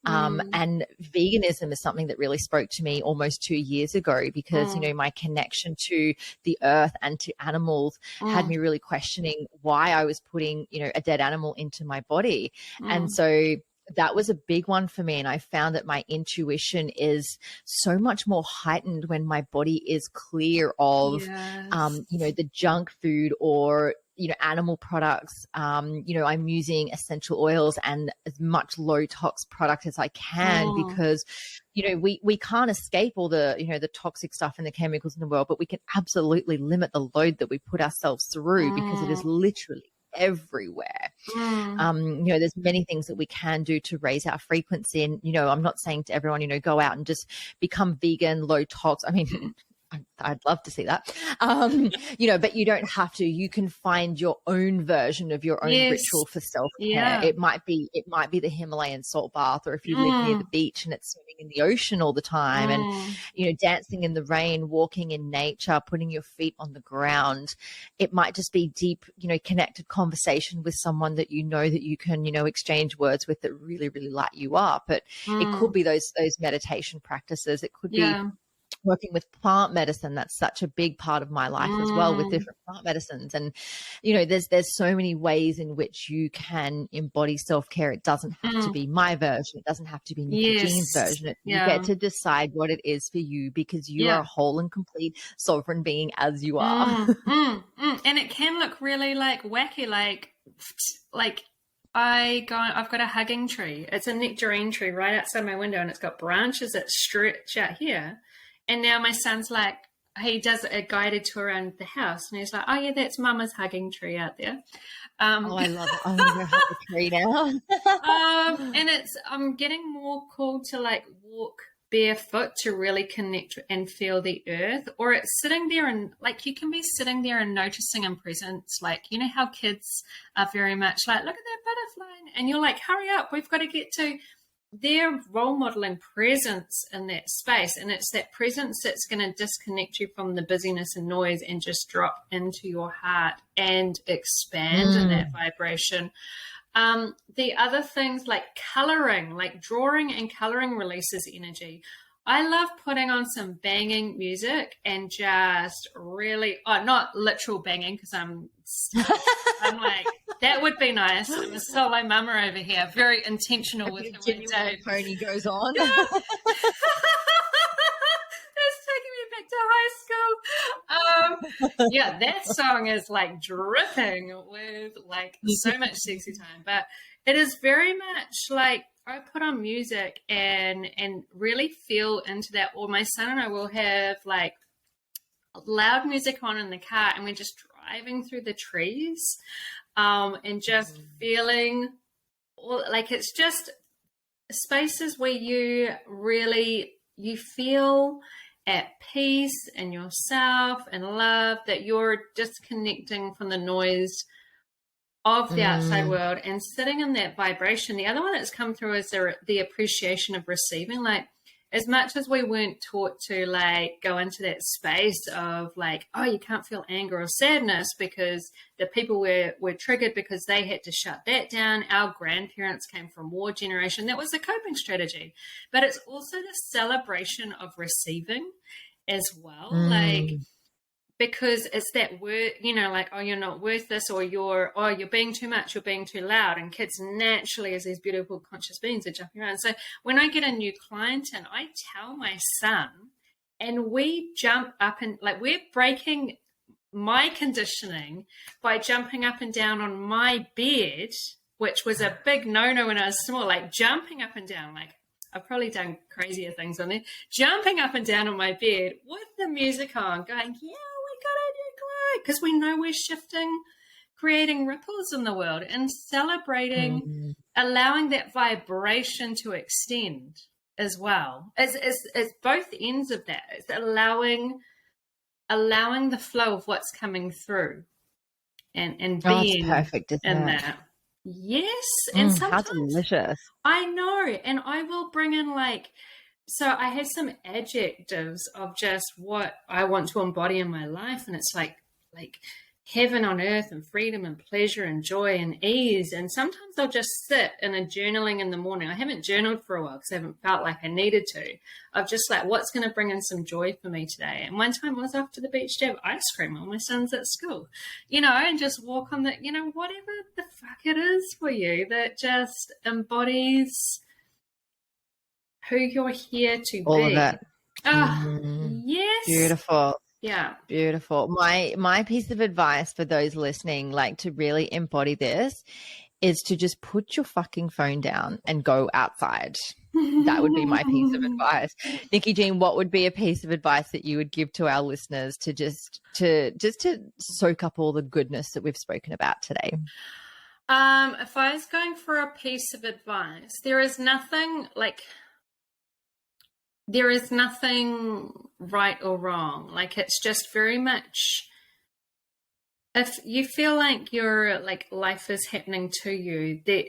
And veganism is something that really spoke to me almost 2 years ago because, you know, my connection to the earth and to animals had me really questioning why I was putting, you know, a dead animal into my body. And so that was a big one for me. And I found that my intuition is so much more heightened when my body is clear of, you know, the junk food or, you know, animal products. You know, I'm using essential oils and as much low tox product as I can because, you know, we can't escape all the, you know, the toxic stuff and the chemicals in the world, but we can absolutely limit the load that we put ourselves through because it is literally everywhere. You know, there's many things that we can do to raise our frequency. And, you know, I'm not saying to everyone, you know, go out and just become vegan, low tox. I mean, I'd love to see that. You know, but you don't have to. You can find your own version of your own ritual for self-care. It might be the Himalayan salt bath, or if you live near the beach and it's swimming in the ocean all the time and, you know, dancing in the rain, walking in nature, putting your feet on the ground. It might just be deep, you know, connected conversation with someone that you know that you can, you know, exchange words with that really, really light you up. But it could be those meditation practices. It could be working with plant medicine. That's such a big part of my life as well, with different plant medicines. And, you know, there's so many ways in which you can embody self-care. It doesn't have to be my version. It doesn't have to be Nickie-Jean's version. You get to decide what it is for you because you are a whole and complete sovereign being as you are. And it can look really like wacky, like I've got a hugging tree. It's a nectarine tree right outside my window and it's got branches that stretch out here. And now my son's like, he does a guided tour around the house and he's like, oh yeah, that's mama's hugging tree out there. Oh, I love it. I want to go hug a tree now. And I'm getting more called to like walk barefoot to really connect and feel the earth, or it's sitting there and like you can be sitting there and noticing in presence, like, you know how kids are very much like, look at that butterfly, and you're like, hurry up, we've got to get to. They're role modeling presence in that space, and it's that presence that's going to disconnect you from the busyness and noise and just drop into your heart and expand in that vibration. The other things like coloring, like drawing and coloring releases energy. I love putting on some banging music and just really, not literal banging because I'm like, that would be nice. I'm a solo mama over here, very intentional with the window. Pony goes on. That's taking me back to high school. Yeah, that song is like dripping with like so much sexy time, but it is very much like I put on music and really feel into that. Or my son and I will have like loud music on in the car and we're just driving through the trees and just feeling like it's just spaces where you feel at peace in yourself and love, that you're disconnecting from the noise of the outside world and sitting in that vibration. The other one that's come through is the appreciation of receiving. Like, as much as we weren't taught to like go into that space of like, oh, you can't feel anger or sadness because the people were triggered because they had to shut that down. Our grandparents came from war generation. That was a coping strategy. But it's also the celebration of receiving as well. Like, because it's that word, you know, like, oh, you're not worth this, or you're being too much, you're being too loud. And kids naturally, as these beautiful conscious beings, are jumping around. So when I get a new client and I tell my son And we jump up and like we're breaking my conditioning by jumping up and down on my bed, which was a big no-no when I was small, like jumping up and down. Like I've probably done crazier things on there. Jumping up and down on my bed with the music on, going, yeah, we gotta do great. Because we know we're shifting, creating ripples in the world and celebrating, allowing that vibration to extend as well. It's both ends of that. It's allowing the flow of what's coming through and being perfect, isn't in it? that. Yes. And sometimes how delicious. I know. And I will bring in so I have some adjectives of just what I want to embody in my life. And it's like heaven on earth and freedom and pleasure and joy and ease. And sometimes I'll just sit in a journaling in the morning. I haven't journaled for a while because I haven't felt like I needed to. Of just like, what's going to bring in some joy for me today? And one time I was off to the beach to have ice cream while my son's at school, and just walk on the, whatever the fuck it is for you that just embodies who you're here to All be. of that. Yes. Beautiful. Yeah. Beautiful. My piece of advice for those listening, like to really embody this, is to just put your fucking phone down and go outside. That would be my piece of advice. Nickie-Jean, what would be a piece of advice that you would give to our listeners to just to soak up all the goodness that we've spoken about today? If I was going for a piece of advice, there is nothing right or wrong. Like it's just very much, if you feel like your life is happening to you, that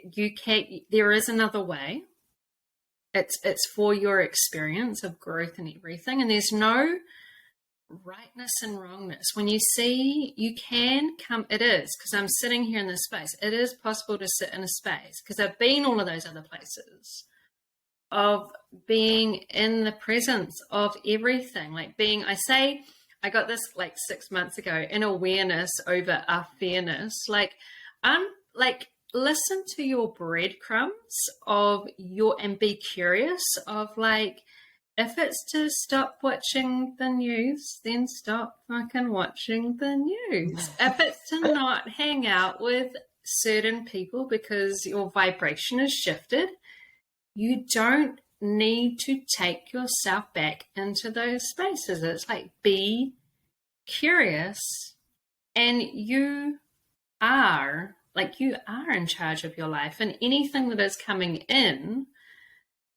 there is another way. It's for your experience of growth and everything. And there's no rightness and wrongness. When you see, you can come, it is, because I'm sitting here in this space. It is possible to sit in a space, because I've been all of those other places, of being in the presence of everything. I got this 6 months ago, in awareness over a fairness. Listen to your breadcrumbs and be curious of if it's to stop watching the news, then stop fucking watching the news. If it's to not hang out with certain people because your vibration has shifted, you don't need to take yourself back into those spaces. It's be curious, and you are in charge of your life, and anything that is coming in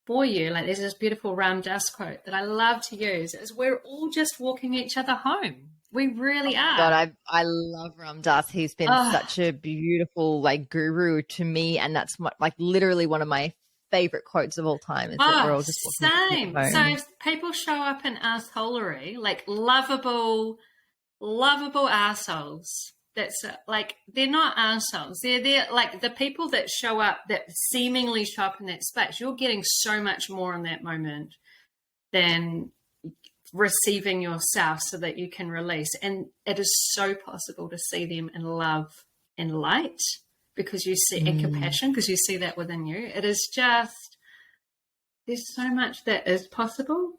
for you, there's this beautiful Ram Dass quote that I love to use, is we're all just walking each other home. We really are. God, I love Ram Dass. He's been such a beautiful guru to me, and that's literally one of my favorite quotes of all time. Is that we're all just same. So if people show up in assholery, lovable assholes, that's they're not assholes. They're the people that show up, that seemingly show up in that space. You're getting so much more in that moment than receiving yourself, so that you can release. And it is so possible to see them in love and light, because you see, and compassion, because you see that within you. It is just, there's so much that is possible.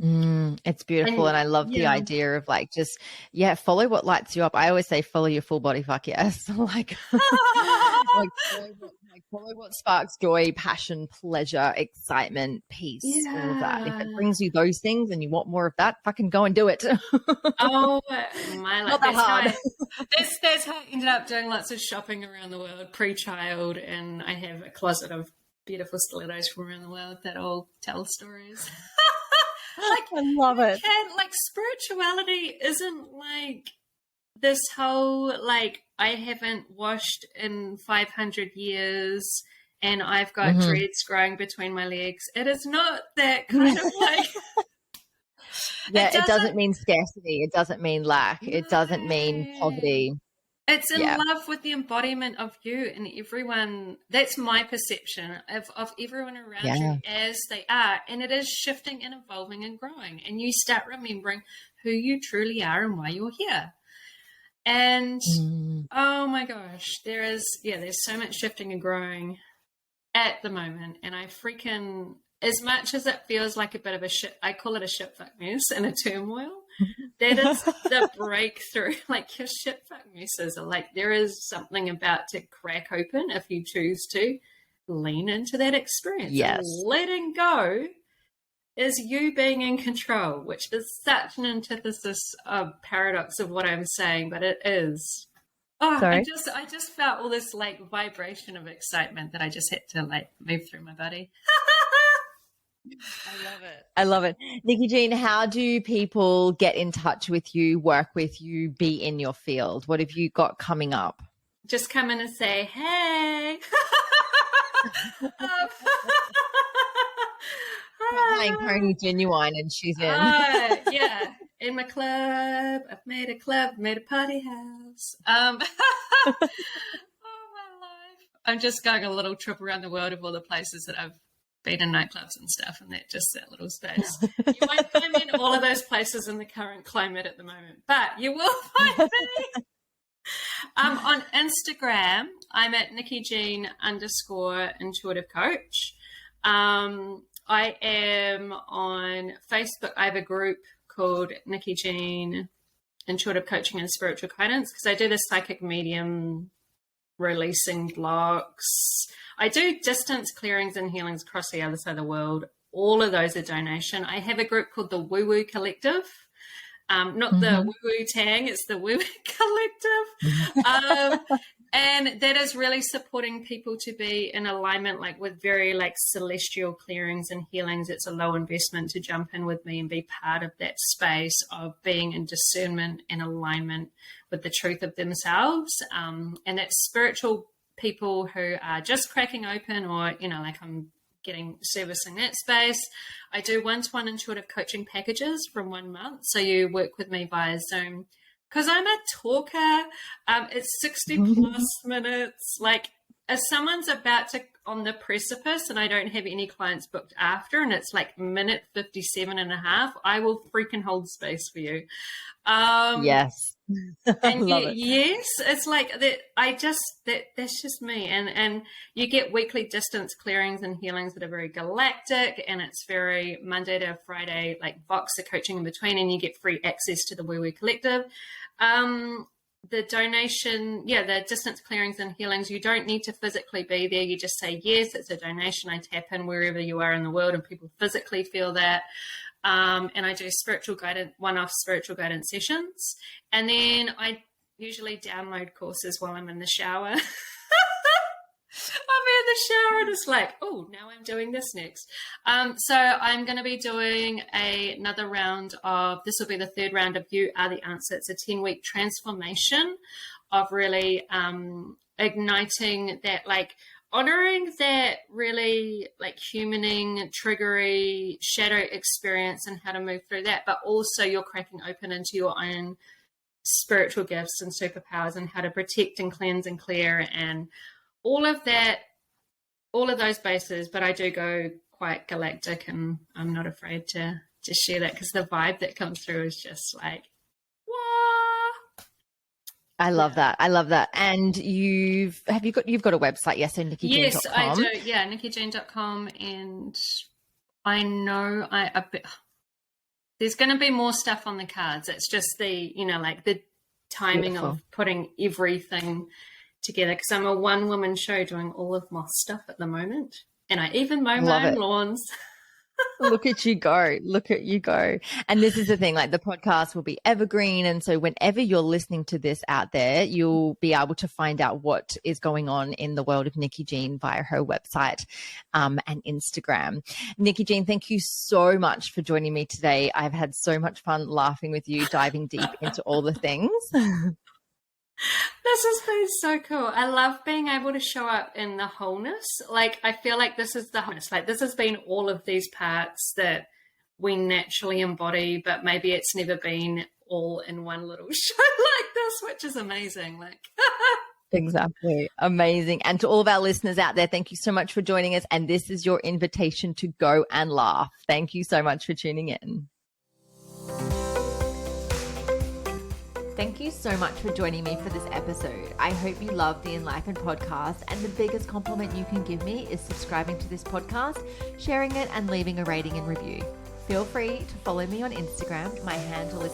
It's beautiful. And I love the idea of follow what lights you up. I always say follow your full body fuck yes. Follow what sparks joy, passion, pleasure, excitement, peace, all of that. If it brings you those things and you want more of that, fucking go and do it. Oh my life. Not that hard. That's how I ended up doing lots of shopping around the world pre-child, and I have a closet of beautiful stilettos from around the world that all tell stories. I love it. Spirituality isn't this whole I haven't washed in 500 years and I've got dreads growing between my legs. It is not that kind of it doesn't mean scarcity. It doesn't mean lack. It doesn't mean poverty. It's in love with the embodiment of you and everyone. That's my perception of everyone around you as they are. And it is shifting and evolving and growing. And you start remembering who you truly are and why you're here. And oh my gosh, there's so much shifting and growing at the moment. And I freaking as much as it feels like a bit of a shit, I call it a shit fuck mess and a turmoil. That is the breakthrough. Like your shit fuck messes are like, there is something about to crack open if you choose to lean into that experience. Yes. And letting go is you being in control, which is such an antithesis of paradox of what I'm saying, but it is. Oh, Sorry? I just felt all this like vibration of excitement that I just had to like move through my body. I love it. I love it. Nickie-Jean, how do people get in touch with you, work with you, be in your field? What have you got coming up? Just come in and say, hey. Playing Pony Genuine and she's in. Yeah. In my club, I've made a club, made a party house. Oh my life. I'm just going a little trip around the world of all the places that I've been in nightclubs and stuff, and that little space. You won't find me in all of those places in the current climate at the moment, but you will find me. On Instagram, I'm at Nickie-Jean _intuitive coach. I am on Facebook. I have a group called Nickie-Jean Intuitive Coaching and Spiritual Guidance because I do this psychic medium releasing blocks. I do distance clearings and healings across the other side of the world. All of those are donation. I have a group called the Woo Woo Collective. Not the Woo Woo Tang, it's the Woo Woo Collective. And that is really supporting people to be in alignment, like with very like celestial clearings and healings. It's a low investment to jump in with me and be part of that space of being in discernment and alignment with the truth of themselves. And it's spiritual people who are just cracking open, or, you know, like I'm getting servicing that space. I do one-to-one intuitive coaching packages from 1 month. So you work with me via Zoom. Because I'm a talker, it's 60 plus minutes. Like, if someone's about to on the precipice and I don't have any clients booked after, and it's like minute 57.5, I will freaking hold space for you. Yes. And Love it. Yes, it's like that. That's just me. And you get weekly distance clearings and healings that are very galactic, and it's very Monday to Friday, like Voxer coaching in between, and you get free access to the Woo Woo Collective. The donation, the distance clearings and healings, you don't need to physically be there. You just say, yes, it's a donation. I tap in wherever you are in the world and people physically feel that. And I do spiritual guidance, one-off spiritual guidance sessions. And then I usually download courses while I'm in the shower. I'll be in the shower and it's like, oh, now I'm doing this next. So I'm going to be doing another round of, this will be the third round of You Are the Answer. It's a 10-week transformation of really igniting that, like, honoring that really like humaning, triggery, shadow experience and how to move through that, but also you're cracking open into your own spiritual gifts and superpowers and how to protect and cleanse and clear and all of that, all of those bases. But I do go quite galactic, and I'm not afraid to share that because the vibe that comes through is just like, wah. I love that. I love that. And you've got a website, yes, so Nickie-Jean.com. Yes, I do. Yeah, Nickie-Jean.com, and I know there's going to be more stuff on the cards. It's just the timing Beautiful. of putting everything together, because I'm a one-woman show doing all of my stuff at the moment, and I even mow my own lawns. Look at you go. Look at you go. And this is the thing, like the podcast will be evergreen. And so whenever you're listening to this out there, you'll be able to find out what is going on in the world of Nickie-Jean via her website and Instagram. Nickie-Jean, thank you so much for joining me today. I've had so much fun laughing with you, diving deep into all the things. This has been so cool. I love being able to show up in the wholeness. Like, I feel like this is the wholeness. Like, this has been all of these parts that we naturally embody, but maybe it's never been all in one little show like this, which is amazing. Like, Exactly. Amazing. And to all of our listeners out there, thank you so much for joining us. And this is your invitation to go and laugh. Thank you so much for tuning in. Thank you so much for joining me for this episode. I hope you love the Enlightened podcast, and the biggest compliment you can give me is subscribing to this podcast, sharing it, and leaving a rating and review. Feel free to follow me on Instagram. My handle is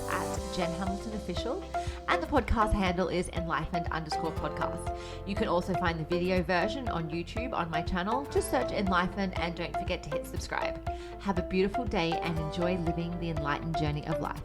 @JenHamiltonOfficial, and the podcast handle is enlightened_podcast. You can also find the video version on YouTube on my channel. Just search Enlightened and don't forget to hit subscribe. Have a beautiful day and enjoy living the enlightened journey of life.